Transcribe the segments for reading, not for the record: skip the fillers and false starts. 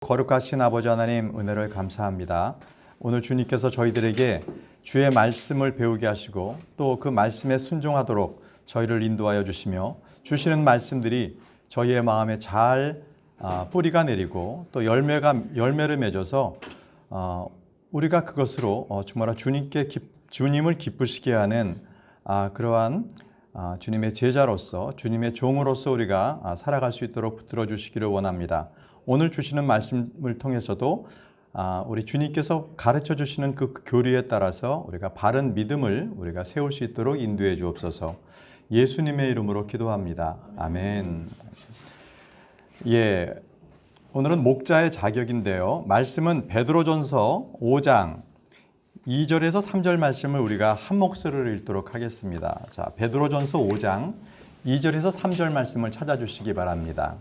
거룩하신 아버지 하나님, 은혜를 감사합니다. 오늘 주님께서 저희들에게 주의 말씀을 배우게 하시고 또 그 말씀에 순종하도록 저희를 인도하여 주시며, 주시는 말씀들이 저희의 마음에 잘 뿌리가 내리고 또 열매를 맺어서 우리가 그것으로 정말 주님을 기쁘시게 하는 그러한 주님의 제자로서, 주님의 종으로서 우리가 살아갈 수 있도록 붙들어 주시기를 원합니다. 오늘 주시는 말씀을 통해서도 우리 주님께서 가르쳐 주시는 그 교리에 따라서 우리가 바른 믿음을 우리가 세울 수 있도록 인도해 주옵소서. 예수님의 이름으로 기도합니다. 아멘. 오늘은 목자의 자격인데요. 말씀은 베드로전서 5장 2절에서 3절 말씀을 우리가 한 목소리로 읽도록 하겠습니다. 자, 베드로전서 5장 2절에서 3절 말씀을 찾아주시기 바랍니다.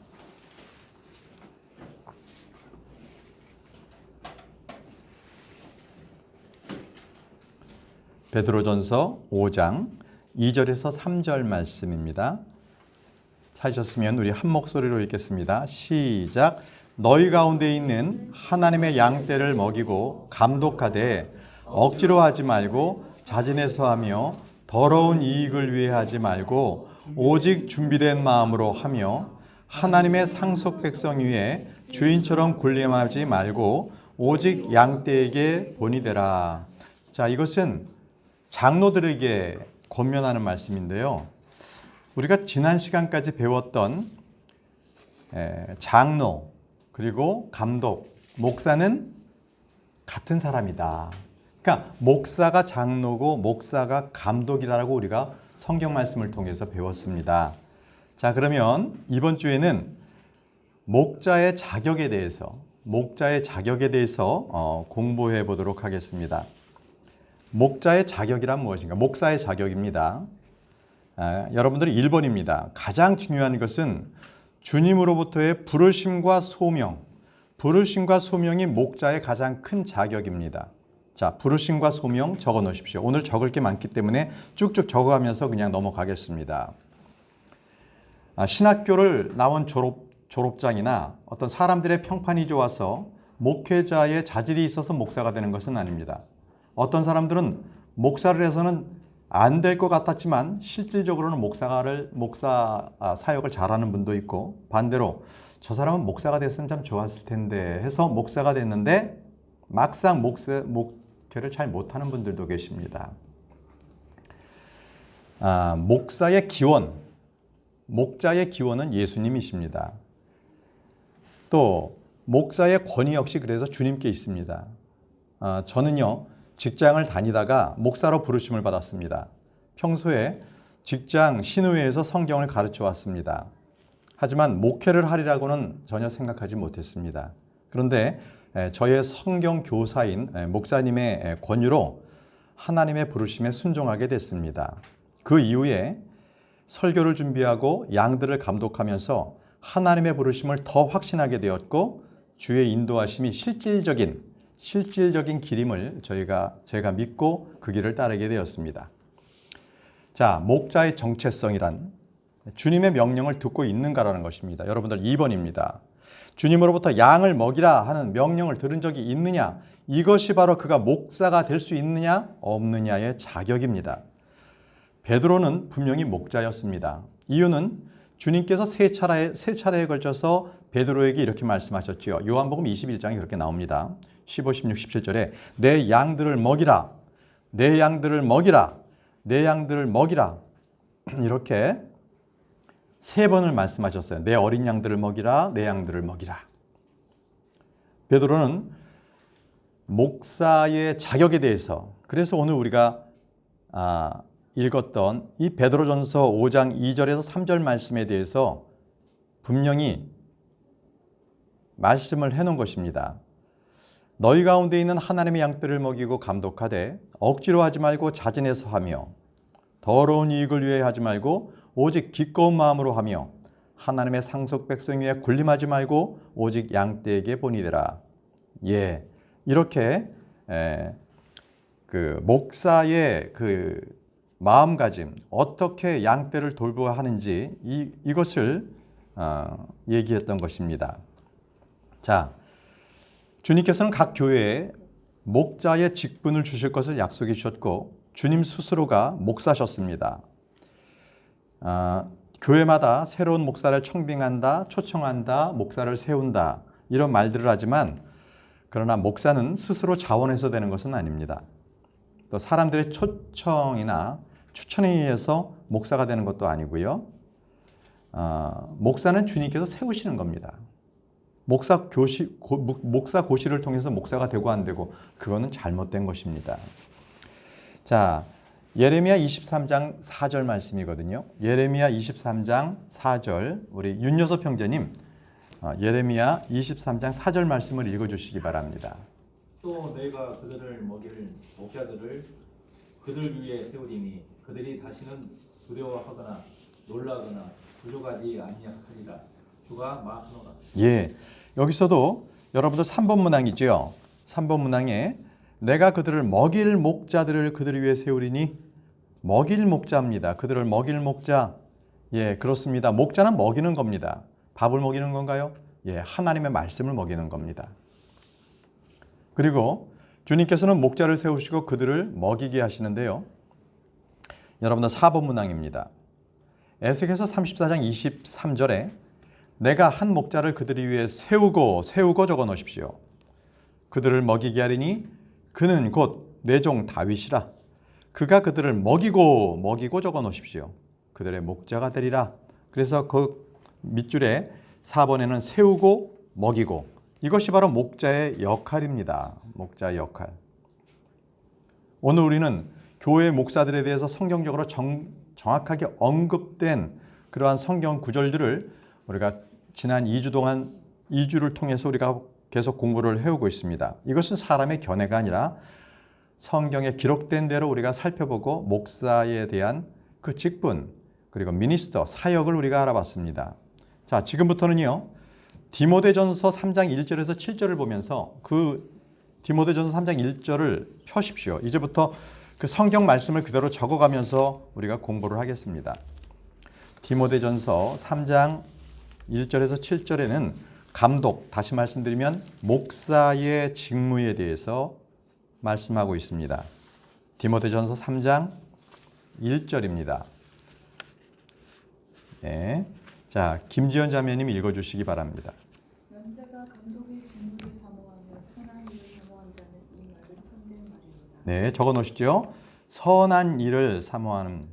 베드로전서 5장 2절에서 3절 말씀입니다. 찾으셨으면 우리 한 목소리로 읽겠습니다. 시작. 너희 가운데 있는 하나님의 양떼를 먹이고 감독하되 억지로 하지 말고 자진해서 하며 더러운 이익을 위해 하지 말고 오직 준비된 마음으로 하며 하나님의 상속 백성 위에 주인처럼 군림하지 말고 오직 양떼에게 본이 되라. 자, 이것은 장로들에게 권면하는 말씀인데요. 우리가 지난 시간까지 배웠던 장로 그리고 감독, 목사는 같은 사람이다. 그러니까 목사가 장로고 목사가 감독이라고 우리가 성경 말씀을 통해서 배웠습니다. 자, 그러면 이번 주에는 목자의 자격에 대해서 공부해 보도록 하겠습니다. 목자의 자격이란 무엇인가? 목사의 자격입니다. 여러분들이 1번입니다. 가장 중요한 것은 주님으로부터의 부르심과 소명. 부르심과 소명이 목자의 가장 큰 자격입니다. 자, 부르심과 소명 적어 놓으십시오. 오늘 적을 게 많기 때문에 쭉쭉 적어가면서 그냥 넘어가겠습니다. 신학교를 나온 졸업장이나 어떤 사람들의 평판이 좋아서 목회자의 자질이 있어서 목사가 되는 것은 아닙니다. 어떤 사람들은 목사를 해서는 안 될 것 같았지만 실질적으로는 목사 사역을 잘하는 분도 있고, 반대로 저 사람은 목사가 됐으면 참 좋았을 텐데 해서 목사가 됐는데 막상 목회를 잘 못하는 분들도 계십니다. 목자의 기원은 예수님이십니다. 또 목사의 권위 역시 그래서 주님께 있습니다. 저는요, 직장을 다니다가 목사로 부르심을 받았습니다. 평소에 직장 신우회에서 성경을 가르쳐 왔습니다. 하지만 목회를 하리라고는 전혀 생각하지 못했습니다. 그런데 저의 성경 교사인 목사님의 권유로 하나님의 부르심에 순종하게 됐습니다. 그 이후에 설교를 준비하고 양들을 감독하면서 하나님의 부르심을 더 확신하게 되었고, 주의 인도하심이 실질적인 길임을 제가 믿고 그 길을 따르게 되었습니다. 자, 목자의 정체성이란 주님의 명령을 듣고 있는가라는 것입니다. 여러분들 2번입니다. 주님으로부터 양을 먹이라 하는 명령을 들은 적이 있느냐? 이것이 바로 그가 목사가 될 수 있느냐 없느냐의 자격입니다. 베드로는 분명히 목자였습니다. 이유는 주님께서 세 차례에 걸쳐서 베드로에게 이렇게 말씀하셨지요. 요한복음 21장에 그렇게 나옵니다. 15, 16, 17절에 내 양들을 먹이라, 내 양들을 먹이라, 내 양들을 먹이라, 이렇게 세 번을 말씀하셨어요. 내 어린 양들을 먹이라, 내 양들을 먹이라. 베드로는 목사의 자격에 대해서, 그래서 오늘 우리가 읽었던 이 베드로전서 5장 2절에서 3절 말씀에 대해서 분명히 말씀을 해놓은 것입니다. 너희 가운데 있는 하나님의 양떼를 먹이고 감독하되 억지로 하지 말고 자진해서 하며 더러운 이익을 위해 하지 말고 오직 기꺼운 마음으로 하며 하나님의 상속 백성 위에 군림하지 말고 오직 양떼에게 본이 되라. 이렇게 그 목사의 그 마음가짐, 어떻게 양떼를 돌보아야 하는지 이것을 얘기했던 것입니다. 자, 주님께서는 각 교회에 목자의 직분을 주실 것을 약속해 주셨고 주님 스스로가 목사셨습니다. 교회마다 새로운 목사를 청빙한다, 초청한다, 목사를 세운다 이런 말들을 하지만 그러나 목사는 스스로 자원해서 되는 것은 아닙니다. 또 사람들의 초청이나 추천에 의해서 목사가 되는 것도 아니고요. 목사는 주님께서 세우시는 겁니다. 목사 고시를 통해서 목사가 되고 안 되고 그거는 잘못된 것입니다. 자, 예레미야 23장 4절 말씀이거든요. 예레미야 23장 4절 우리 윤여섭 형제님 예레미야 23장 4절 말씀을 읽어주시기 바랍니다. 또 내가 그들을 먹일 목자들을 그들 위에 세우리니 그들이 다시는 두려워하거나 놀라거나 부족하지 아니하리라. 주가 말하노라. 예, 여기서도 여러분들 3번 문항이죠. 3번 문항에 내가 그들을 먹일 목자들을 그들 위에 세우리니 먹일 목자입니다. 그들을 먹일 목자. 예, 그렇습니다. 목자는 먹이는 겁니다. 밥을 먹이는 건가요? 예, 하나님의 말씀을 먹이는 겁니다. 그리고 주님께서는 목자를 세우시고 그들을 먹이게 하시는데요. 여러분들 4번 문항입니다. 에스겔서 34장 23절에 내가 한 목자를 그들 위에 세우고 적어 놓으십시오. 그들을 먹이게 하리니 그는 곧 내 종 다윗이라. 그가 그들을 먹이고 적어 놓으십시오. 그들의 목자가 되리라. 그래서 그 밑줄에 4번에는 세우고 먹이고 이것이 바로 목자의 역할입니다. 목자의 역할. 오늘 우리는 교회 목사들에 대해서 성경적으로 정확하게 언급된 그러한 성경 구절들을 우리가 지난 2주 동안 2주를 통해서 우리가 계속 공부를 해오고 있습니다. 이것은 사람의 견해가 아니라 성경에 기록된 대로 우리가 살펴보고 목사에 대한 그 직분 그리고 미니스터, 사역을 우리가 알아봤습니다. 자, 지금부터는요. 디모데전서 3장 1절에서 7절을 보면서 그 디모데전서 3장 1절을 펴십시오. 이제부터 그 성경 말씀을 그대로 적어가면서 우리가 공부를 하겠습니다. 디모데전서 3장 1절에서 7절에는 감독, 다시 말씀드리면 목사의 직무에 대해서 말씀하고 있습니다. 디모데전서 3장 1절입니다. 네. 자, 김지연 자매님 읽어주시기 바랍니다. 연자가 감독의 직무를 사모하며 선한 일을 사모한다는 이 말은 참된 말입니다. 네, 적어 놓으시죠. 선한 일을 사모한다.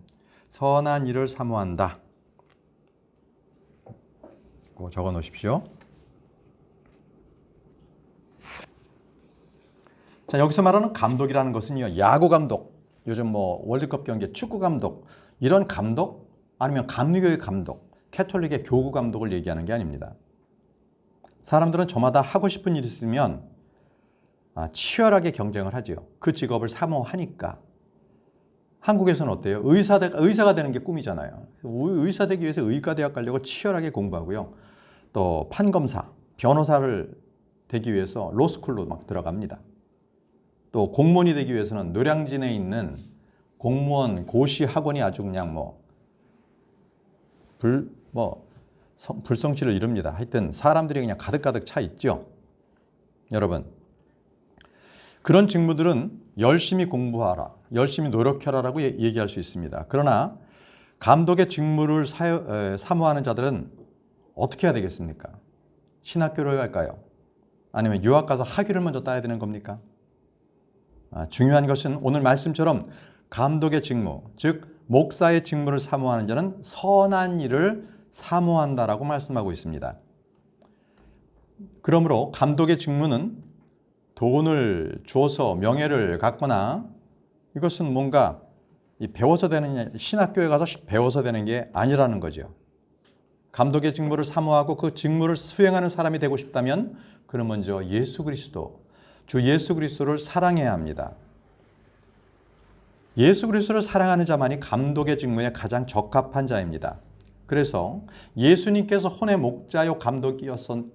적어 놓으십시오. 자, 여기서 말하는 감독이라는 것은요, 야구 감독, 요즘 뭐 월드컵 경기 축구 감독, 이런 감독, 아니면 감리교의 감독, 캐톨릭의 교구 감독을 얘기하는 게 아닙니다. 사람들은 저마다 하고 싶은 일이 있으면 치열하게 경쟁을 하죠. 그 직업을 사모하니까. 한국에서는 어때요? 의사가 되는 게 꿈이잖아요. 의사 되기 위해서 의과대학 가려고 치열하게 공부하고요. 또 판검사, 변호사를 되기 위해서 로스쿨로 막 들어갑니다. 또 공무원이 되기 위해서는 노량진에 있는 공무원 고시 학원이 아주 그냥 불성취를 이룹니다. 하여튼 사람들이 그냥 가득가득 차 있죠. 여러분, 그런 직무들은 열심히 공부하라, 열심히 노력해라라고 얘기할 수 있습니다. 그러나 감독의 직무를 사모하는 자들은 어떻게 해야 되겠습니까? 신학교를 갈까요? 아니면 유학 가서 학위를 먼저 따야 되는 겁니까? 중요한 것은 오늘 말씀처럼 감독의 직무, 즉 목사의 직무를 사모하는 자는 선한 일을 사모한다라고 말씀하고 있습니다. 그러므로 감독의 직무는 돈을 주어서 명예를 갖거나 이것은 뭔가 배워서 되는, 신학교에 가서 배워서 되는 게 아니라는 거죠. 감독의 직무를 사모하고 그 직무를 수행하는 사람이 되고 싶다면 그는 먼저 예수 그리스도, 주 예수 그리스도를 사랑해야 합니다. 예수 그리스도를 사랑하는 자만이 감독의 직무에 가장 적합한 자입니다. 그래서 예수님께서 혼의 목자요 감독이셨던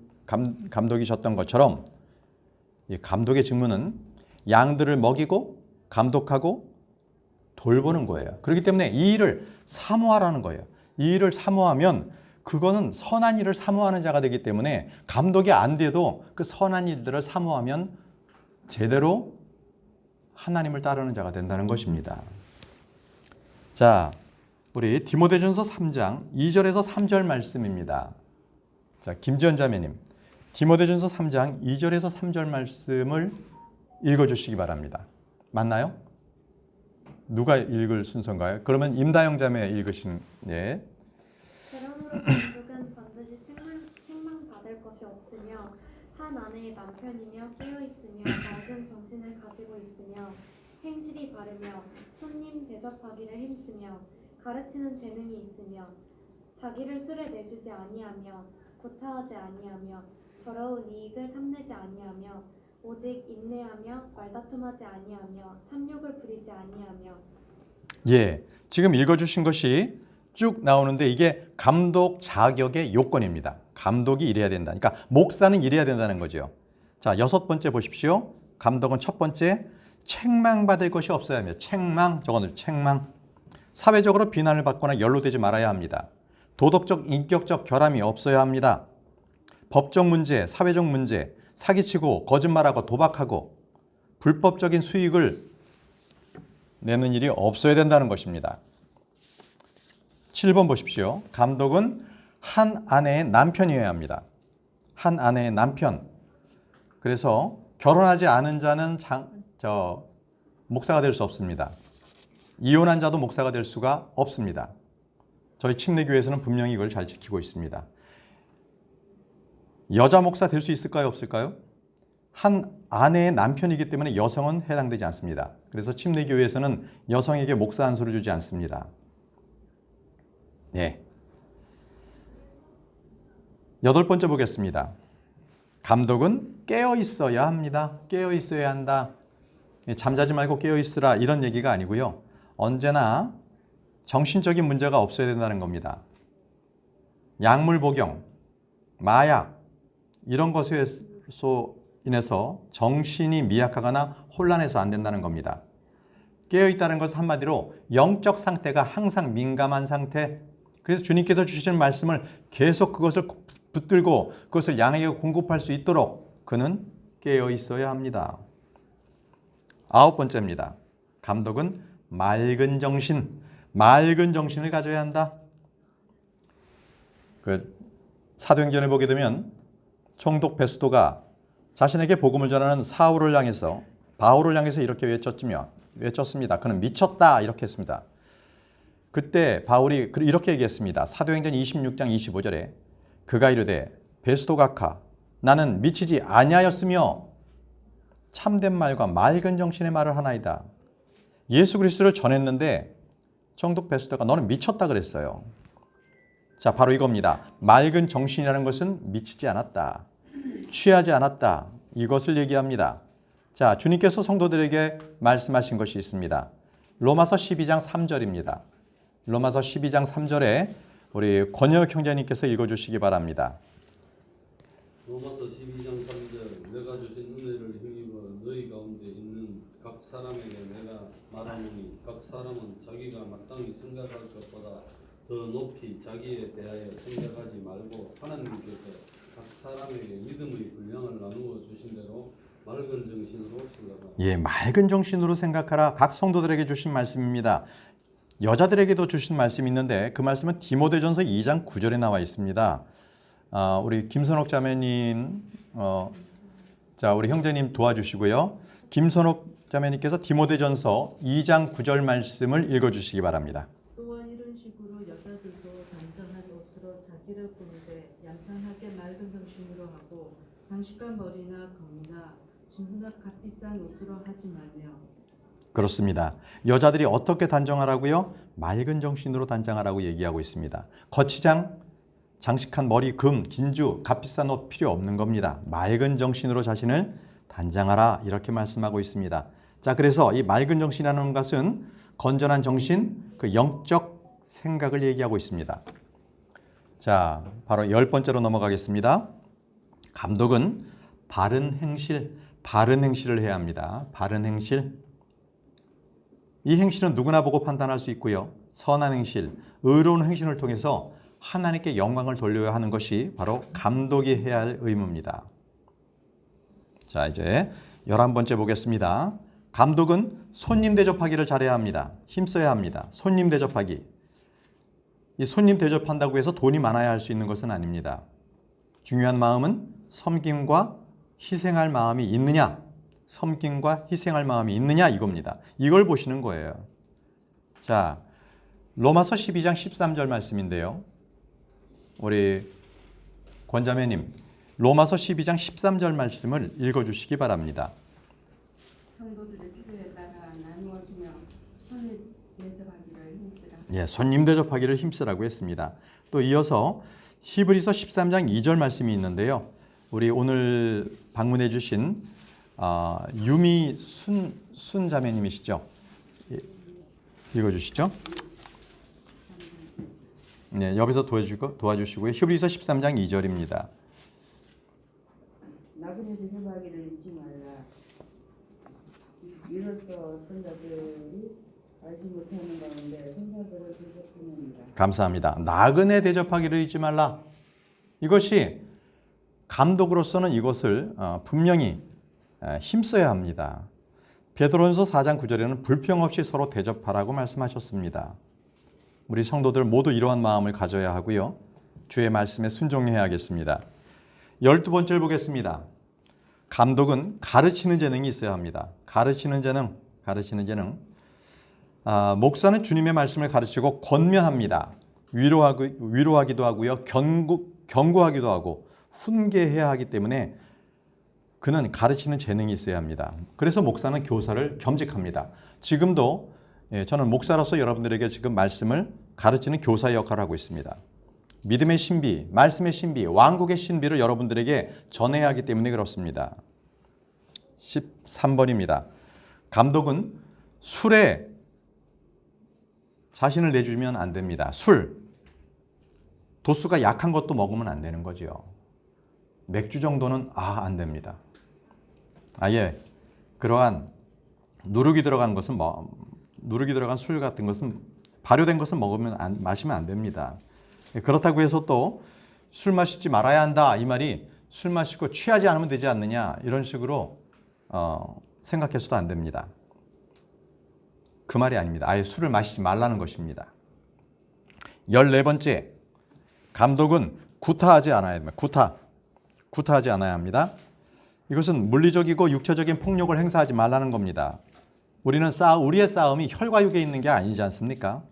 것처럼 이 감독의 직무는 양들을 먹이고 감독하고 돌보는 거예요. 그렇기 때문에 이 일을 사모하라는 거예요. 이 일을 사모하면 그거는 선한 일을 사모하는 자가 되기 때문에 감독이 안 돼도 그 선한 일들을 사모하면 제대로 하나님을 따르는 자가 된다는 것입니다. 자, 우리 디모데전서 3장 2절에서 3절 말씀입니다. 자, 김지연 자매님, 디모데전서 3장 2절에서 3절 말씀을 읽어주시기 바랍니다. 맞나요? 누가 읽을 순서인가요? 그러면 임다영 자매 읽으신. 예. 그러므로 감독은 반드시 책망받을 것이 없으며 한 아내의 남편이며 깨어있으며 맑은 정신을 가지고 있으며 행실이 바르며 손님 대접하기를 힘쓰며 가르치는 재능이 있으며 자기를 술에 내주지 아니하며 구타하지 아니하며 더러운 이익을 탐내지 아니하며 오직 인내하며 말다툼하지 아니하며 탐욕을 부리지 아니하며. 예, 지금 읽어주신 것이 쭉 나오는데 이게 감독 자격의 요건입니다. 감독이 이래야 된다. 그러니까 목사는 이래야 된다는 거죠. 자, 6번째 보십시오. 감독은 첫 번째, 책망받을 것이 없어야 하며, 책망, 저거는 책망. 사회적으로 비난을 받거나 연루되지 말아야 합니다. 도덕적, 인격적 결함이 없어야 합니다. 법적 문제, 사회적 문제, 사기치고 거짓말하고 도박하고 불법적인 수익을 내는 일이 없어야 된다는 것입니다. 7번 보십시오. 감독은 한 아내의 남편이어야 합니다. 한 아내의 남편. 그래서 결혼하지 않은 자는 목사가 될 수 없습니다. 이혼한 자도 목사가 될 수가 없습니다. 저희 침례교회에서는 분명히 이걸 잘 지키고 있습니다. 여자 목사 될 수 있을까요? 없을까요? 한 아내의 남편이기 때문에 여성은 해당되지 않습니다. 그래서 침례교회에서는 여성에게 목사 안수를 주지 않습니다. 네. 8번째 보겠습니다. 감독은 깨어 있어야 합니다. 깨어 있어야 한다. 잠자지 말고 깨어 있으라 이런 얘기가 아니고요. 언제나 정신적인 문제가 없어야 된다는 겁니다. 약물 복용, 마약 이런 것으로 인해서 정신이 미약하거나 혼란해서 안 된다는 겁니다. 깨어있다는 것은 한마디로 영적 상태가 항상 민감한 상태. 그래서 주님께서 주시는 말씀을 계속 그것을 붙들고 그것을 양에게 공급할 수 있도록 그는 깨어있어야 합니다. 9번째입니다. 감독은 맑은 정신을 가져야 한다. 사도행전을 보게 되면 총독 베스도가 자신에게 복음을 전하는 바울을 향해서 이렇게 외쳤습니다. 그는 미쳤다 이렇게 했습니다. 그때 바울이 이렇게 얘기했습니다. 사도행전 26장 25절에 그가 이르되 베스도 각하 나는 미치지 아니하였으며 참된 말과 맑은 정신의 말을 하나이다. 예수 그리스도를 전했는데 총독 베스도가 너는 미쳤다 그랬어요. 자, 바로 이겁니다. 맑은 정신이라는 것은 미치지 않았다. 취하지 않았다. 이것을 얘기합니다. 자, 주님께서 성도들에게 말씀하신 것이 있습니다. 로마서 12장 3절입니다. 로마서 12장 3절에 우리 권혁 형제님께서 읽어주시기 바랍니다. 로마서 12장 3절 내가 주신 은혜를 힘입어 너희 가운데 있는 각 사람에게 내가 말하노니 각 사람은 자기가 마땅히 생각할 것보다 더 높이 자기에 대하여 생각하지 말고 하나님께서 각 사람에게 믿음의 분량을 나누어 주신 대로 맑은 정신으로 생각하라. 예, 맑은 정신으로 생각하라. 각 성도들에게 주신 말씀입니다. 여자들에게도 주신 말씀이 있는데 그 말씀은 디모데전서 2장 9절에 나와 있습니다. 우리 김선옥 자매님, 우리 형제님 도와주시고요. 김선옥 자매님께서 디모데전서 2장 9절 말씀을 읽어주시기 바랍니다. 또한 이런 식으로 여자들도 단정한 옷으로 자기를 꾸미되 얌전하게 맑은 정신으로 하고 장식과 머리나 검이나 진주나 값비싼 옷으로 하지 말며. 그렇습니다. 여자들이 어떻게 단정하라고요? 맑은 정신으로 단정하라고 얘기하고 있습니다. 거치장, 장식한 머리, 금, 진주, 값비싼 옷 필요 없는 겁니다. 맑은 정신으로 자신을 단장하라 이렇게 말씀하고 있습니다. 자, 그래서 이 맑은 정신이라는 것은 건전한 정신, 그 영적 생각을 얘기하고 있습니다. 자, 바로 10번째로 넘어가겠습니다. 감독은 바른 행실을 해야 합니다. 바른 행실. 이 행실은 누구나 보고 판단할 수 있고요. 선한 행실, 의로운 행실을 통해서 하나님께 영광을 돌려야 하는 것이 바로 감독이 해야 할 의무입니다. 자, 이제 11번째 보겠습니다. 감독은 손님 대접하기를 잘해야 합니다. 힘써야 합니다. 손님 대접하기. 이 손님 대접한다고 해서 돈이 많아야 할 수 있는 것은 아닙니다. 중요한 마음은 섬김과 희생할 마음이 있느냐, 섬김과 희생할 마음이 있느냐 이겁니다. 이걸 보시는 거예요. 자, 로마서 12장 13절 말씀인데요. 우리 권자매님, 로마서 12장 13절 말씀을 읽어주시기 바랍니다. 성도들을 필요에 따라 나누어 주며 손을 대접하기를 힘쓰라. 예, 손님 대접하기를 힘쓰라고 했습니다. 또 이어서 히브리서 13장 2절 말씀이 있는데요. 우리 오늘 방문해 주신 유미 순 자매님이시죠? 예, 읽어주시죠. 네, 옆에서 도와주시고요. 히브리서 13장 2절입니다. 나그네 대접하기를 잊지 말라. 이로써 선자들이 알지 못하는 가운데 선자들을 대접하느니라. 감사합니다. 나그네 대접하기를 잊지 말라. 이것이 감독으로서는 이것을 분명히 힘써야 합니다. 베드로전서 4장 9절에는 불평 없이 서로 대접하라고 말씀하셨습니다. 우리 성도들 모두 이러한 마음을 가져야 하고요. 주의 말씀에 순종해야겠습니다. 12번째를 보겠습니다. 감독은 가르치는 재능이 있어야 합니다. 가르치는 재능. 목사는 주님의 말씀을 가르치고 권면합니다. 위로하기도 하고요. 경고하기도 하고 훈계해야 하기 때문에 그는 가르치는 재능이 있어야 합니다. 그래서 목사는 교사를 겸직합니다. 지금도 저는 목사로서 여러분들에게 지금 말씀을 가르치는 교사의 역할을 하고 있습니다. 믿음의 신비, 말씀의 신비, 왕국의 신비를 여러분들에게 전해야 하기 때문에 그렇습니다. 13번입니다. 감독은 술에 자신을 내주면 안 됩니다. 술, 도수가 약한 것도 먹으면 안 되는 거죠. 맥주 정도는 안 됩니다. 아예 그러한 누룩이 들어간 술 같은 것은 발효된 것은 마시면 안 됩니다. 그렇다고 해서 또 술 마시지 말아야 한다 이 말이 술 마시고 취하지 않으면 되지 않느냐 이런 식으로 생각해서도 안 됩니다. 그 말이 아닙니다. 아예 술을 마시지 말라는 것입니다. 14번째, 감독은 구타하지 않아야 합니다. 구타하지 않아야 합니다. 이것은 물리적이고 육체적인 폭력을 행사하지 말라는 겁니다. 우리의 싸움이 혈과 육에 있는 게 아니지 않습니까?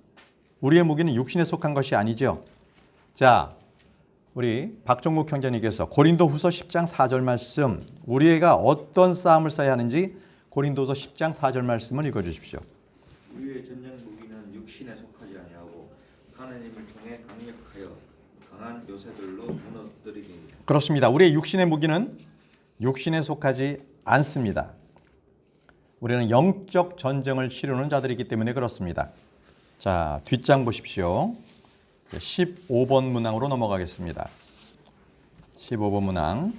우리의 무기는 육신에 속한 것이 아니죠. 자, 우리 박종국 형제님께서 고린도후서 10장 4절 말씀, 우리가 어떤 싸움을 싸야 하는지 고린도후서 10장 4절 말씀을 읽어주십시오. 우리의 전쟁 무기는 육신에 속하지 아니하고 하나님을 통해 강력하여 강한 요새들로 무너뜨리기입니다. 그렇습니다. 우리의 육신의 무기는 육신에 속하지 않습니다. 우리는 영적 전쟁을 치르는 자들이기 때문에 그렇습니다. 자, 뒷장 보십시오. 15번 문항으로 넘어가겠습니다. 15번 문항.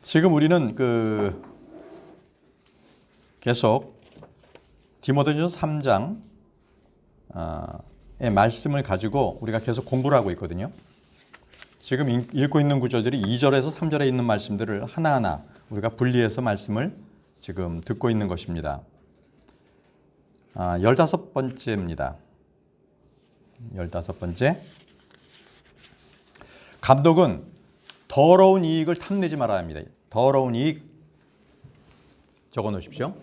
지금 우리는 계속 디모데전서 3장의 말씀을 가지고 우리가 계속 공부를 하고 있거든요. 지금 읽고 있는 구절들이 2절에서 3절에 있는 말씀들을 하나하나 우리가 분리해서 말씀을 지금 듣고 있는 것입니다. 15번째입니다. 15번째. 감독은 더러운 이익을 탐내지 말아야 합니다. 더러운 이익 적어 놓으십시오.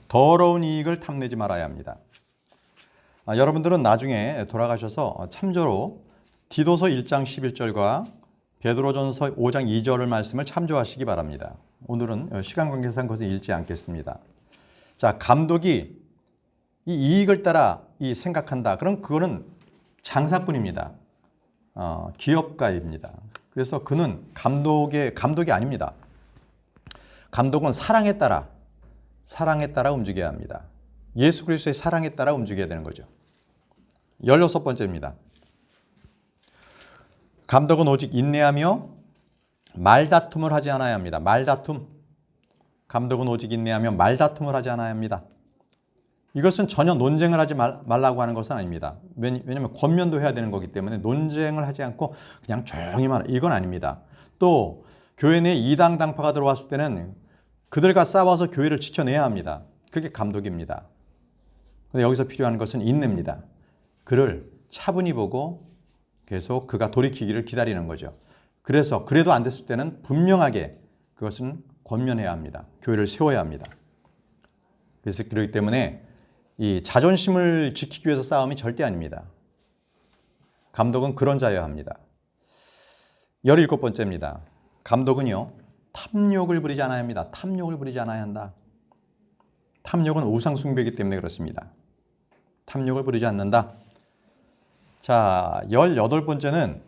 더러운 이익을 탐내지 말아야 합니다. 여러분들은 나중에 돌아가셔서 참조로 디도서 1장 11절과 베드로전서 5장 2절을 말씀을 참조하시기 바랍니다. 오늘은 시간 관계상 그것을 읽지 않겠습니다. 자, 감독이 이 이익을 따라 생각한다. 그럼 그거는 장사꾼입니다. 기업가입니다. 그래서 그는 감독이 아닙니다. 감독은 사랑에 따라 움직여야 합니다. 예수 그리스도의 사랑에 따라 움직여야 되는 거죠. 16번째입니다. 감독은 오직 인내하며 말다툼을 하지 않아야 합니다. 말다툼. 감독은 오직 인내하며 말다툼을 하지 않아야 합니다. 이것은 전혀 논쟁을 하지 말라고 하는 것은 아닙니다. 왜냐하면 권면도 해야 되는 거기 때문에 논쟁을 하지 않고 그냥 조용히 말하 이건 아닙니다. 또 교회 내에 이당 당파가 들어왔을 때는 그들과 싸워서 교회를 지켜내야 합니다. 그게 감독입니다. 근데 여기서 필요한 것은 인내입니다. 그를 차분히 보고 계속 그가 돌이키기를 기다리는 거죠. 그래서 그래도 안 됐을 때는 분명하게 그것은 권면해야 합니다. 교회를 세워야 합니다. 그래서 그렇기 때문에 이 자존심을 지키기 위해서 싸움이 절대 아닙니다. 감독은 그런 자여야 합니다. 17번째입니다. 감독은요, 탐욕을 부리지 않아야 합니다. 탐욕을 부리지 않아야 한다. 탐욕은 우상숭배이기 때문에 그렇습니다. 탐욕을 부리지 않는다. 자, 18번째는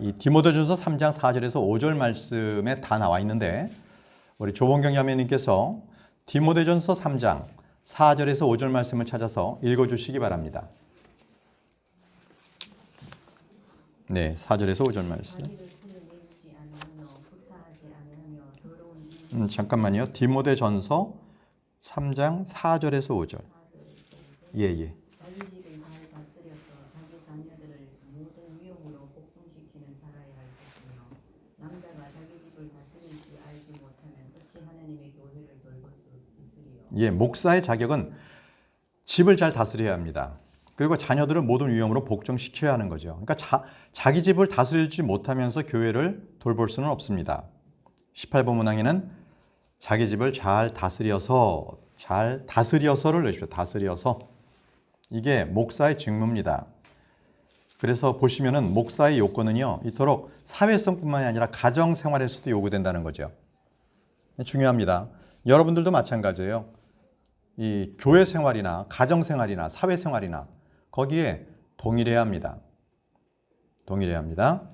이 디모데전서 3장 4절에서 5절 말씀에 다 나와 있는데 우리 조봉경 자매님께서 디모데전서 3장 4절에서 5절 말씀을 찾아서 읽어주시기 바랍니다. 네, 4절에서 5절 말씀. 잠깐만요. 디모데전서 3장 4절에서 5절. 예. 자기 집을 잘 다스려서 자기 자녀들을 모든 위험으로 복종시키는 자라야 할 것이며 남자가 자기 집을 다스릴 줄 알지 못하면 어찌 하나님의 교회를 돌볼 수 있으리요. 예, 목사의 자격은 집을 잘 다스려야 합니다. 그리고 자녀들을 모든 위험으로 복종시켜야 하는 거죠. 그러니까 자기 집을 다스리지 못하면서 교회를 돌볼 수는 없습니다. 18번 문항에는 자기 집을 잘 다스려서를 넣으십시오. 다스려서. 이게 목사의 직무입니다. 그래서 보시면은 목사의 요건은요, 이토록 사회성뿐만이 아니라 가정생활에서도 요구된다는 거죠. 중요합니다. 여러분들도 마찬가지예요. 이 교회 생활이나 가정생활이나 사회생활이나 거기에 동일해야 합니다. 동일해야 합니다.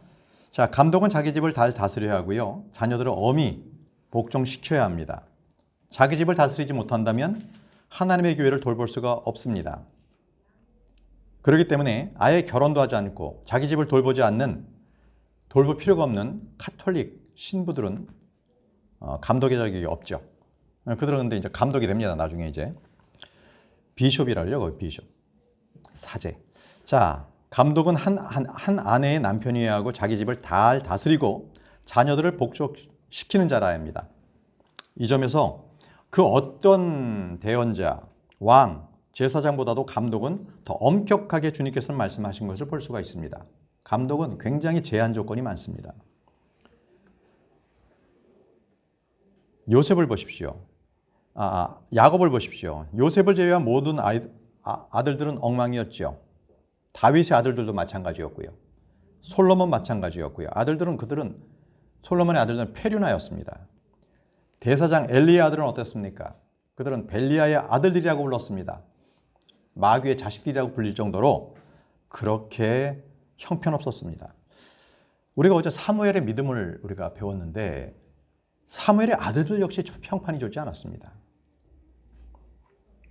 자, 감독은 자기 집을 잘 다스려야 하고요. 자녀들을 엄히 복종시켜야 합니다. 자기 집을 다스리지 못한다면 하나님의 교회를 돌볼 수가 없습니다. 그렇기 때문에 아예 결혼도 하지 않고 자기 집을 돌볼 필요가 없는 카톨릭 신부들은 감독의 자격이 없죠. 그들은 근데 이제 감독이 됩니다. 나중에 이제 비숍이라고요. 거기 비숍. 사제. 자, 감독은 한 아내의 남편이어야 하고 자기 집을 잘 다스리고 자녀들을 복종시키는 자라야 합니다. 이 점에서 그 어떤 대언자, 왕, 제사장보다도 감독은 더 엄격하게 주님께서는 말씀하신 것을 볼 수가 있습니다. 감독은 굉장히 제한 조건이 많습니다. 요셉을 보십시오. 야곱을 보십시오. 요셉을 제외한 모든 아들들은 엉망이었죠. 다윗의 아들들도 마찬가지였고요. 솔로몬 마찬가지였고요. 솔로몬의 아들들은 페류나였습니다. 대사장 엘리의 아들은 어땠습니까? 그들은 벨리아의 아들들이라고 불렀습니다. 마귀의 자식들이라고 불릴 정도로 그렇게 형편없었습니다. 우리가 어제 사무엘의 믿음을 우리가 배웠는데 사무엘의 아들들 역시 평판이 좋지 않았습니다.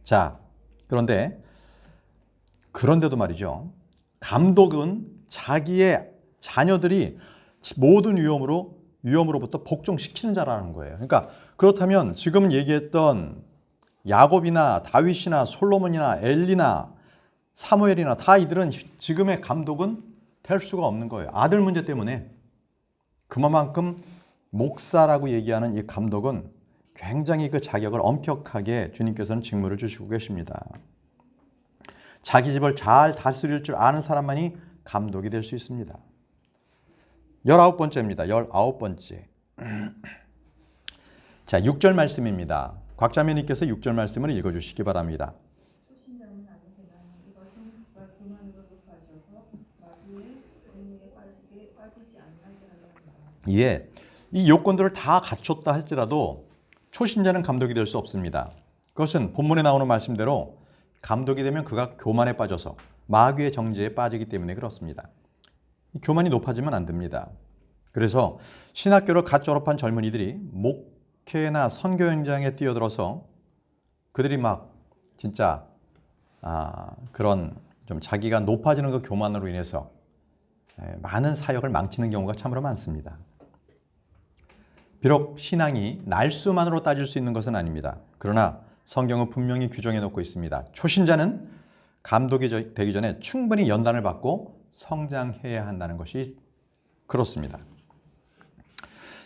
자, 그런데도 말이죠. 감독은 자기의 자녀들이 모든 위험으로부터 복종시키는 자라는 거예요. 그러니까 그렇다면 지금 얘기했던 야곱이나 다윗이나 솔로몬이나 엘리나 사무엘이나 다 이들은 지금의 감독은 될 수가 없는 거예요. 아들 문제 때문에. 그만큼 목사라고 얘기하는 이 감독은 굉장히 그 자격을 엄격하게 주님께서는 직무를 주시고 계십니다. 자기 집을 잘 다스릴 줄 아는 사람만이 감독이 될 수 있습니다. 19번째입니다. 19번째. 자, 6절 말씀입니다. 곽자매님께서 6절 말씀을 읽어주시기 바랍니다. 초신자는 아니지만 이것은 교만으로 높아져서 마귀의 은혜에 빠지지 않게 하려 합니다. 예, 이 요건들을 다 갖췄다 할지라도 초신자는 감독이 될 수 없습니다. 그것은 본문에 나오는 말씀대로 감독이 되면 그가 교만에 빠져서 마귀의 정죄에 빠지기 때문에 그렇습니다. 이 교만이 높아지면 안 됩니다. 그래서 신학교를 갓 졸업한 젊은이들이 목회나 선교 현장에 뛰어들어서 그들이 막 진짜 그런 좀 자기가 높아지는 그 교만으로 인해서 많은 사역을 망치는 경우가 참으로 많습니다. 비록 신앙이 날수만으로 따질 수 있는 것은 아닙니다. 그러나 성경은 분명히 규정해 놓고 있습니다. 초신자는 감독이 되기 전에 충분히 연단을 받고 성장해야 한다는 것이 그렇습니다.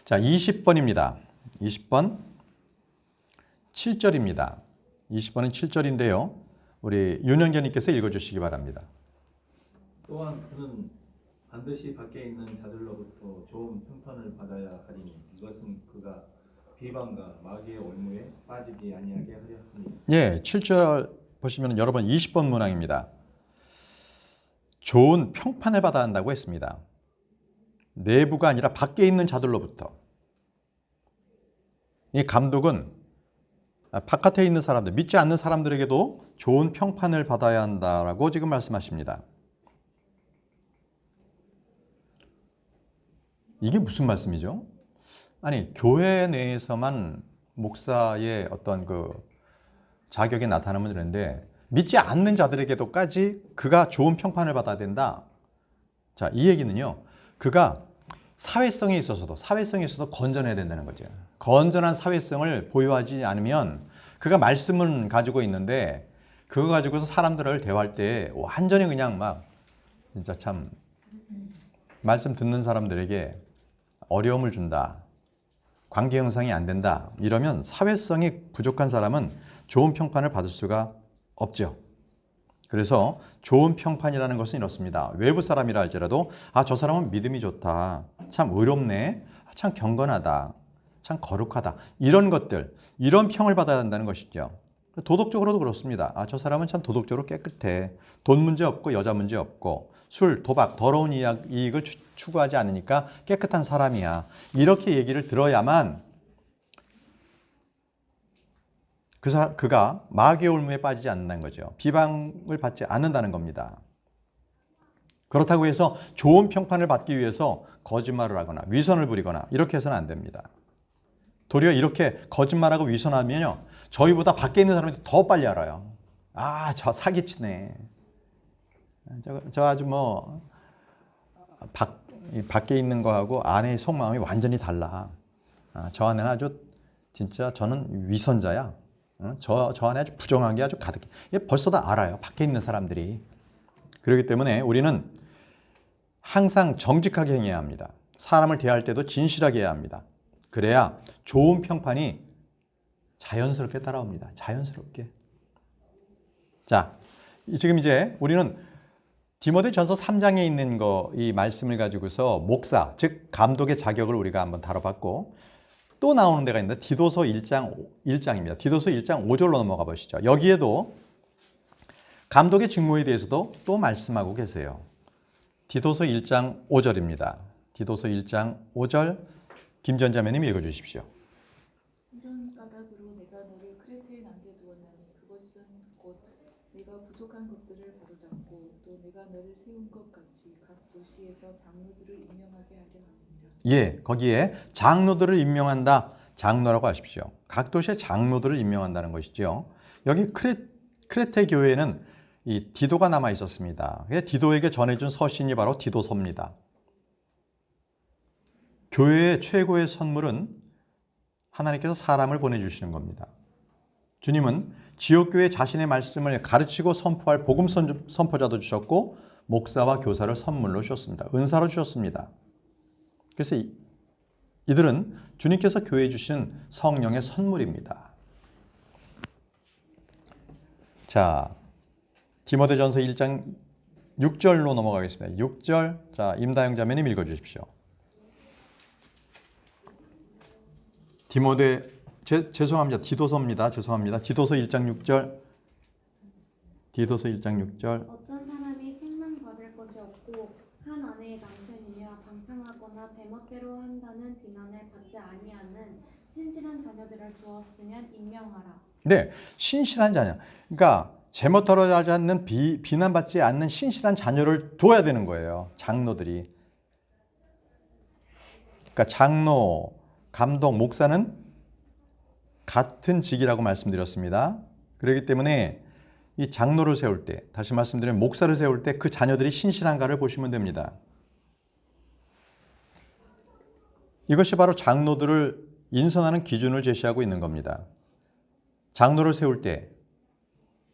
자, 20번입니다. 20번 7절입니다. 20번은 7절인데요. 우리 윤영견님께서 읽어주시기 바랍니다. 또한 그는 반드시 밖에 있는 자들로부터 좋은 평판을 받아야 하리니 이것은 그가 비방과 마귀의 올무에 빠지지 아니하게 하려 하니. 예, 7절 보시면 여러분 20번 문항입니다. 좋은 평판을 받아야 한다고 했습니다. 내부가 아니라 밖에 있는 자들로부터. 이 감독은 바깥에 있는 사람들, 믿지 않는 사람들에게도 좋은 평판을 받아야 한다라고 지금 말씀하십니다. 이게 무슨 말씀이죠? 아니, 교회 내에서만 목사의 어떤 그 자격이 나타나면 되는데 믿지 않는 자들에게도까지 그가 좋은 평판을 받아야 된다. 자, 이 얘기는요. 그가 사회성에 있어서도 건전해야 된다는 거죠. 건전한 사회성을 보유하지 않으면 그가 말씀은 가지고 있는데 그거 가지고서 사람들을 대화할 때 완전히 그냥 막 진짜 참 말씀 듣는 사람들에게 어려움을 준다. 관계 형성이 안 된다. 이러면 사회성이 부족한 사람은 좋은 평판을 받을 수가 없죠. 그래서 좋은 평판이라는 것은 이렇습니다. 외부 사람이라 할지라도 저 사람은 믿음이 좋다. 참 의롭네. 참 경건하다. 참 거룩하다. 이런 것들, 이런 평을 받아야 한다는 것이죠. 도덕적으로도 그렇습니다. 저 사람은 참 도덕적으로 깨끗해. 돈 문제 없고 여자 문제 없고 술, 도박, 더러운 이익을 추구하지 않으니까 깨끗한 사람이야. 이렇게 얘기를 들어야만 그가 마귀의 올무에 빠지지 않는다는 거죠. 비방을 받지 않는다는 겁니다. 그렇다고 해서 좋은 평판을 받기 위해서 거짓말을 하거나 위선을 부리거나 이렇게 해서는 안 됩니다. 도리어 이렇게 거짓말하고 위선하면요. 저희보다 밖에 있는 사람이 더 빨리 알아요. 저 사기치네. 저 아주 밖에 있는 거하고 안의 속마음이 완전히 달라. 저 안에는 아주 진짜 저는 위선자야. 저 안에 아주 부정한 게 아주 가득해. 벌써 다 알아요. 밖에 있는 사람들이. 그렇기 때문에 우리는 항상 정직하게 행해야 합니다. 사람을 대할 때도 진실하게 해야 합니다. 그래야 좋은 평판이 자연스럽게 따라옵니다. 자연스럽게. 자, 지금 이제 우리는 디모데전서 3장에 있는 이 말씀을 가지고서 목사, 즉 감독의 자격을 우리가 한번 다뤄봤고 또 나오는 데가 있는데 디도서 1장입니다. 디도서 1장 5절로 넘어가 보시죠. 여기에도 감독의 직무에 대해서도 또 말씀하고 계세요. 디도서 1장 5절입니다. 디도서 1장 5절 김전자매님 읽어주십시오. 이런 까닭으로 내가 너를 크레테에 남겨두었나니 그것은 곧 내가 부족한 것들을 바로잡고 또 내가 너를 세운 것 같이 각 도시에서 장로들을 임명하게 하려 함이라. 예, 거기에 장로들을 임명한다. 장로라고 하십시오. 각 도시에 장로들을 임명한다는 것이죠. 여기 크레테 교회에는 이 디도가 남아 있었습니다. 디도에게 전해준 서신이 바로 디도서입니다. 교회의 최고의 선물은 하나님께서 사람을 보내주시는 겁니다. 주님은 지역교회 자신의 말씀을 가르치고 선포할 복음 선포자도 주셨고 목사와 교사를 선물로 주셨습니다. 은사로 주셨습니다. 그래서 이들은 주님께서 교회에 주신 성령의 선물입니다. 자, 디모데전서 1장 6절로 넘어가겠습니다. 6절, 자, 임다영 자매님 읽어주십시오. 죄송합니다. 디도서입니다. 죄송합니다. 디도서 1장 6절. 디도서 1장 6절. 어떤 사람이 책망 받을 것이 없고 한 아내의 남편이며 방탕하거나 제멋대로 한다는 비난을 받지 아니하는 신실한 자녀들을 두었으면 임명하라. 네, 신실한 자녀. 그러니까 제멋대로 하지 않는 비난받지 않는 신실한 자녀를 둬야 되는 거예요. 장로들이. 그러니까 장로, 감독, 목사는 같은 직이라고 말씀드렸습니다. 그렇기 때문에 이 장로를 세울 때, 다시 말씀드리면 목사를 세울 때 그 자녀들이 신실한가를 보시면 됩니다. 이것이 바로 장로들을 인선하는 기준을 제시하고 있는 겁니다. 장로를 세울 때,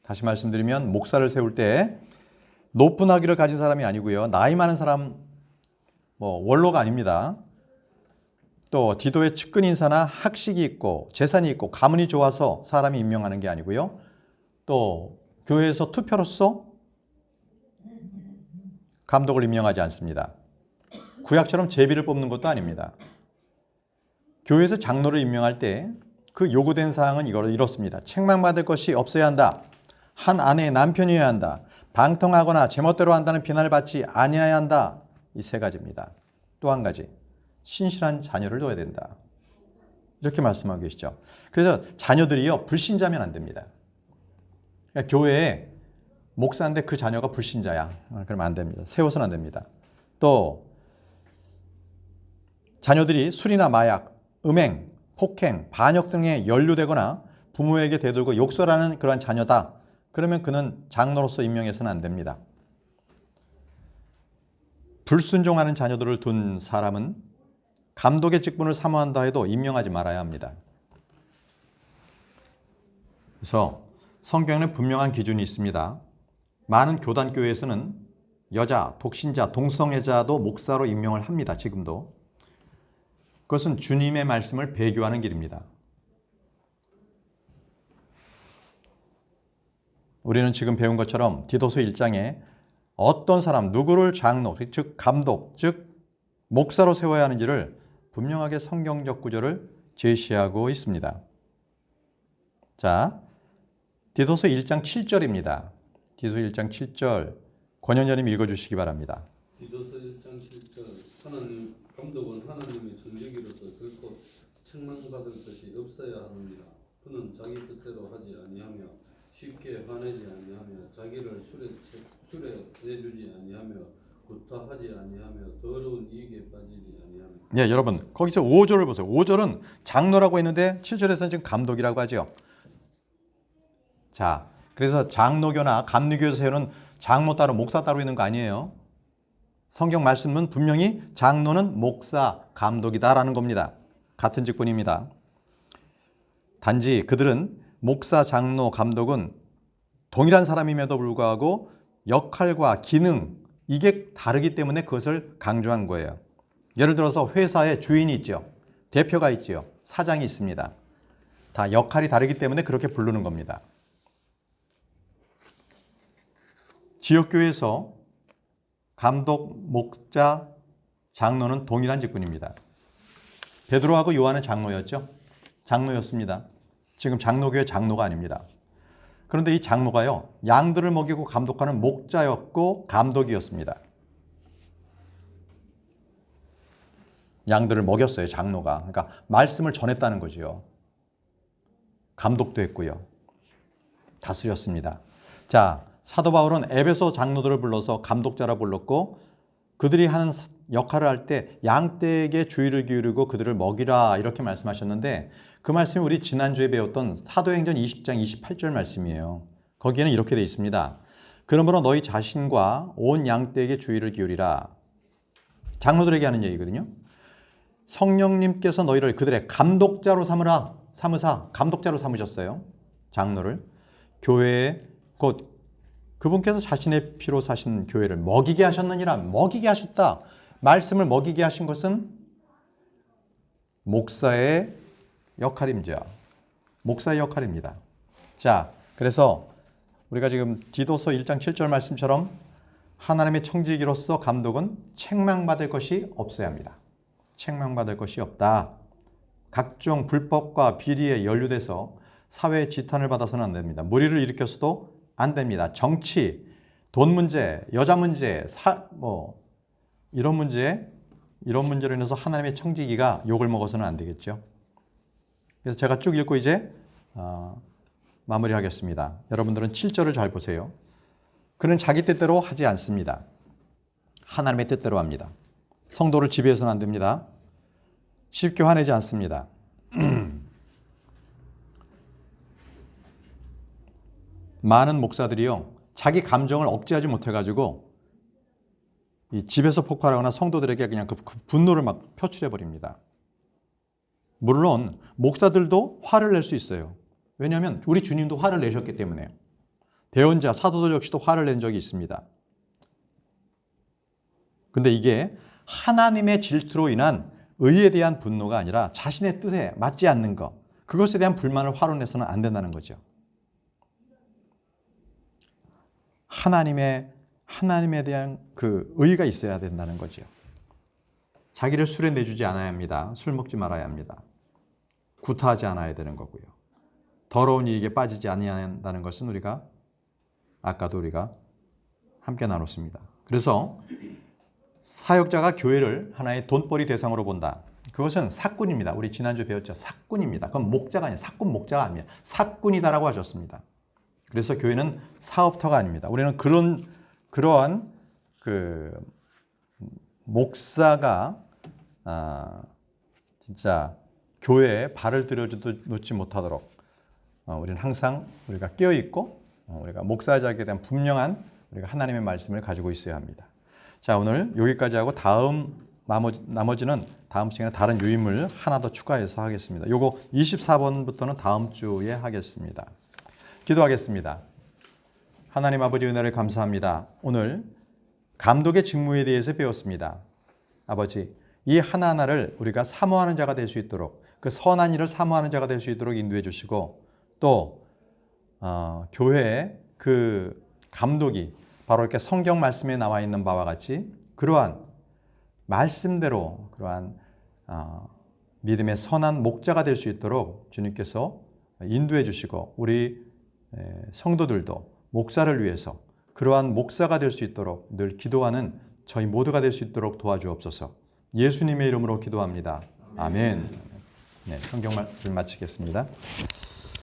다시 말씀드리면 목사를 세울 때 높은 학위를 가진 사람이 아니고요. 나이 많은 사람, 원로가 아닙니다. 또 디도의 측근 인사나 학식이 있고 재산이 있고 가문이 좋아서 사람이 임명하는 게 아니고요. 또 교회에서 투표로서 감독을 임명하지 않습니다. 구약처럼 제비를 뽑는 것도 아닙니다. 교회에서 장로를 임명할 때 그 요구된 사항은 이렇습니다. 책망받을 것이 없어야 한다. 한 아내의 남편이어야 한다. 방통하거나 제멋대로 한다는 비난을 받지 아니어야 한다. 이 세 가지입니다. 또 한 가지, 신실한 자녀를 둬야 된다. 이렇게 말씀하고 계시죠. 그래서 자녀들이요, 불신자면 안 됩니다. 그러니까 교회에 목사인데 그 자녀가 불신자야. 그러면 안 됩니다. 세워서는 안 됩니다. 또 자녀들이 술이나 마약, 음행, 폭행, 반역 등에 연루되거나 부모에게 대들고 욕설하는 그러한 자녀다. 그러면 그는 장로로서 임명해서는 안 됩니다. 불순종하는 자녀들을 둔 사람은 감독의 직분을 사모한다 해도 임명하지 말아야 합니다. 그래서 성경에는 분명한 기준이 있습니다. 많은 교단교회에서는 여자, 독신자, 동성애자도 목사로 임명을 합니다. 지금도. 그것은 주님의 말씀을 배교하는 길입니다. 우리는 지금 배운 것처럼 디도서 1장에 어떤 사람, 누구를 장로, 즉 감독, 즉 목사로 세워야 하는지를 분명하게 성경적 구절을 제시하고 있습니다. 자, 디도서 1장 7절입니다. 디도서 1장 7절 권현열님 읽어주시기 바랍니다. 디도서 1장 7절 하나님 감독은 하나님의 정직이로서 결코 책망받을 것이 없어야 하느니라. 그는 자기 뜻대로 하지 아니하며 쉽게 화내지 아니하며 자기를 술에 내주지 아니하며 구타하지 아니하며 더러운 이익에 빠지지 아니하며. 네, 여러분 거기서 5절을 보세요. 5절은 장로라고 했는데 7절에서는 지금 감독이라고 하죠. 자, 그래서 장로교나 감리교에서 세우는 장로 따로 목사 따로 있는 거 아니에요. 성경 말씀은 분명히 장로는 목사, 감독이다라는 겁니다. 같은 직분입니다. 단지 그들은 목사, 장로, 감독은 동일한 사람임에도 불구하고 역할과 기능, 이게 다르기 때문에 그것을 강조한 거예요. 예를 들어서 회사에 주인이 있죠. 대표가 있죠. 사장이 있습니다. 다 역할이 다르기 때문에 그렇게 부르는 겁니다. 지역교회에서 감독, 목자, 장로는 동일한 직분입니다. 베드로하고 요한은 장로였죠. 장로였습니다. 지금 장로교회 장로가 아닙니다. 그런데 이 장로가요, 양들을 먹이고 감독하는 목자였고 감독이었습니다. 양들을 먹였어요, 장로가. 그러니까 말씀을 전했다는 거죠. 감독도 했고요. 다스렸습니다. 자, 사도 바울은 에베소 장로들을 불러서 감독자라 불렀고 그들이 하는 역할을 할 때 양떼에게 주의를 기울이고 그들을 먹이라 이렇게 말씀하셨는데 그 말씀이 우리 지난주에 배웠던 사도행전 20장 28절 말씀이에요. 거기에는 이렇게 되어 있습니다. 그러므로 너희 자신과 온 양떼에게 주의를 기울이라. 장로들에게 하는 얘기거든요. 성령님께서 너희를 그들의 감독자로 삼으사 감독자로 삼으셨어요. 장로를. 교회에 곧 그분께서 자신의 피로 사신 교회를 먹이게 하셨느니라. 먹이게 하셨다. 말씀을 먹이게 하신 것은 목사의 역할입니다. 목사의 역할입니다. 자, 그래서 우리가 지금 디도서 1장 7절 말씀처럼 하나님의 청지기로서 감독은 책망받을 것이 없어야 합니다. 책망받을 것이 없다. 각종 불법과 비리에 연루돼서 사회의 지탄을 받아서는 안 됩니다. 무리를 일으켜서도 안 됩니다. 정치, 돈 문제, 여자 문제, 이런 문제로 인해서 하나님의 청지기가 욕을 먹어서는 안 되겠죠. 그래서 제가 쭉 읽고 이제 마무리하겠습니다. 여러분들은 7절을 잘 보세요. 그는 자기 뜻대로 하지 않습니다. 하나님의 뜻대로 합니다. 성도를 지배해서는 안 됩니다. 쉽게 화내지 않습니다. 많은 목사들이요, 자기 감정을 억제하지 못해가지고 이 집에서 폭발하거나 성도들에게 그냥 그 분노를 막 표출해 버립니다. 물론 목사들도 화를 낼 수 있어요. 왜냐하면 우리 주님도 화를 내셨기 때문에요. 대언자, 사도들 역시도 화를 낸 적이 있습니다. 근데 이게 하나님의 질투로 인한 의에 대한 분노가 아니라 자신의 뜻에 맞지 않는 것, 그것에 대한 불만을 화로 내서는 안 된다는 거죠. 하나님에 대한 그 의가 있어야 된다는 거죠. 자기를 술에 내주지 않아야 합니다. 술 먹지 말아야 합니다. 구타하지 않아야 되는 거고요. 더러운 이익에 빠지지 않아야 한다는 것은 아까도 우리가 함께 나눴습니다. 그래서 사역자가 교회를 하나의 돈벌이 대상으로 본다. 그것은 사꾼입니다. 우리 지난주 배웠죠. 사꾼입니다. 그건 목자가 아니에요. 사꾼 목자가 아닙니다. 사꾼이다라고 하셨습니다. 그래서 교회는 사업터가 아닙니다. 우리는 그러한 그 목사가 진짜 교회에 발을 들여놓지 못하도록 우리는 항상 우리가 깨어 있고 우리가 목사 자격에 대한 분명한 우리가 하나님의 말씀을 가지고 있어야 합니다. 자, 오늘 여기까지 하고 나머지는 다음 시간에 다른 유인물 하나 더 추가해서 하겠습니다. 요거 24번부터는 다음 주에 하겠습니다. 기도하겠습니다. 하나님 아버지 은혜를 감사합니다. 오늘 감독의 직무에 대해서 배웠습니다. 아버지, 이 하나하나를 우리가 사모하는 자가 될 수 있도록, 그 선한 일을 사모하는 자가 될 수 있도록 인도해 주시고, 또 교회의 그 감독이 바로 이렇게 성경 말씀에 나와 있는 바와 같이 그러한 말씀대로 그러한 믿음의 선한 목자가 될 수 있도록 주님께서 인도해 주시고, 우리 성도들도 목사를 위해서 그러한 목사가 될 수 있도록 늘 기도하는 저희 모두가 될 수 있도록 도와주옵소서. 예수님의 이름으로 기도합니다. 아멘. 네, 성경 말씀 마치겠습니다.